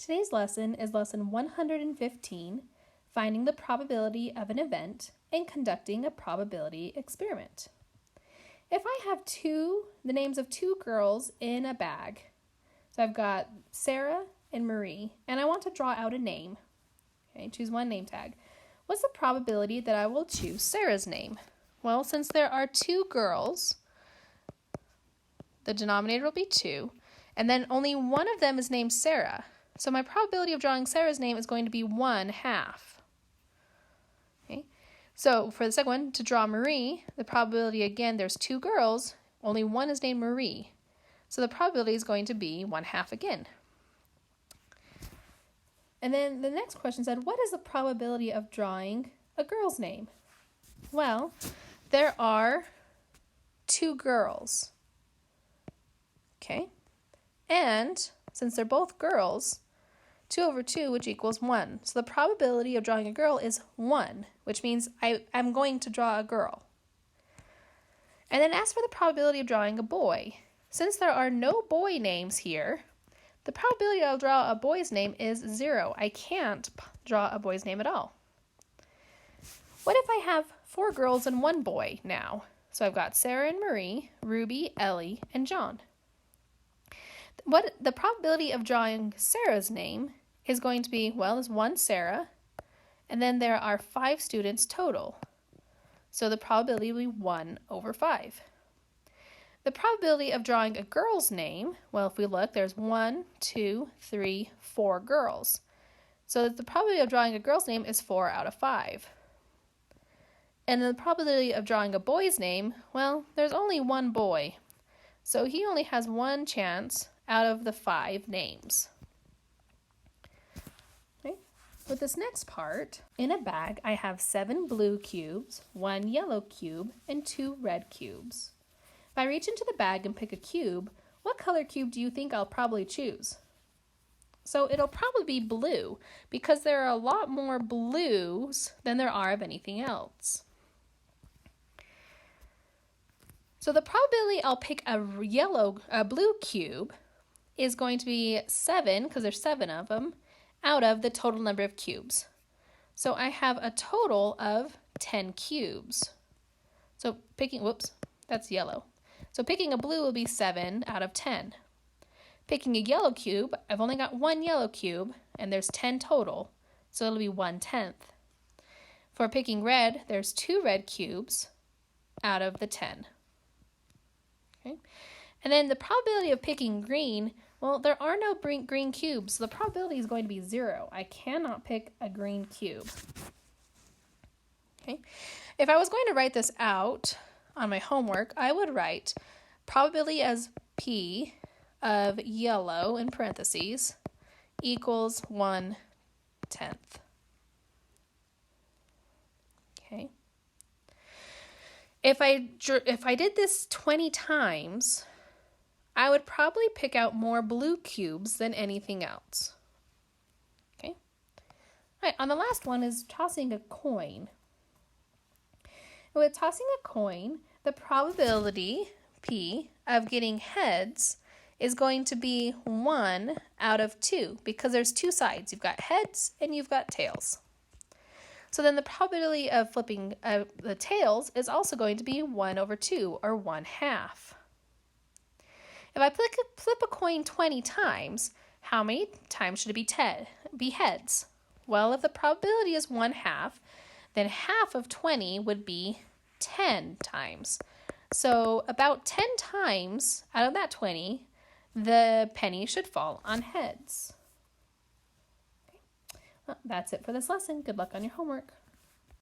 Today's lesson is lesson 115, finding the probability of an event and conducting a probability experiment. If I have the names of two girls in a bag, so I've got Sarah and Marie, and I want to draw out a name. Okay, choose one name tag. What's the probability that I will choose Sarah's name? Well, since there are two girls, the denominator will be 2, and then only one of them is named Sarah. So my probability of drawing Sarah's name is going to be 1/2. Okay, so for the second one, to draw Marie, the probability, again, there's two girls, only one is named Marie. So the probability is going to be 1/2 again. And then the next question said, what is the probability of drawing a girl's name? Well, there are two girls. Okay, and since they're both girls, 2 over 2, which equals 1. So the probability of drawing a girl is 1, which means I'm going to draw a girl. And then as for the probability of drawing a boy, since there are no boy names here, the probability I'll draw a boy's name is 0. I can't draw a boy's name at all. What if I have 4 girls and 1 boy now? So I've got Sarah and Marie, Ruby, Ellie, and John. What the probability of drawing Sarah's name is going to be, well, there's 1 Sarah, and then there are 5 students total. So the probability will be 1 over 5. The probability of drawing a girl's name, well, if we look, there's 1, 2, 3, 4 girls. So the probability of drawing a girl's name is 4 out of 5. And the probability of drawing a boy's name, well, there's only 1 boy. So he only has 1 chance out of the 5 names. Okay. With this next part, in a bag, I have 7 blue cubes, 1 yellow cube, and 2 red cubes. If I reach into the bag and pick a cube, what color cube do you think I'll probably choose? So it'll probably be blue, because there are a lot more blues than there are of anything else. So the probability I'll pick a blue cube is going to be 7, because there's 7 of them, out of the total number of cubes. So I have a total of 10 cubes. So that's yellow. So picking a blue will be 7 out of 10. Picking a yellow cube, I've only got 1 yellow cube, and there's 10 total, so it'll be 1/10. For picking red, there's 2 red cubes out of the 10. Okay. And then the probability of picking green, well, there are no green cubes, so the probability is going to be 0. I cannot pick a green cube. Okay. If I was going to write this out on my homework, I would write probability as P of yellow in parentheses equals 1/10. Okay. If I did this 20 times, I would probably pick out more blue cubes than anything else. Okay. All right, on the last one is tossing a coin. With tossing a coin, the probability, P, of getting heads is going to be 1 out of 2, because there's 2 sides. You've got heads and you've got tails. So then the probability of flipping the tails is also going to be 1 over 2, or 1/2. If I flip a coin 20 times, how many times should it be heads? Well, if the probability is 1/2, then half of 20 would be 10 times. So about 10 times out of that 20, the penny should fall on heads. Okay. Well, that's it for this lesson. Good luck on your homework.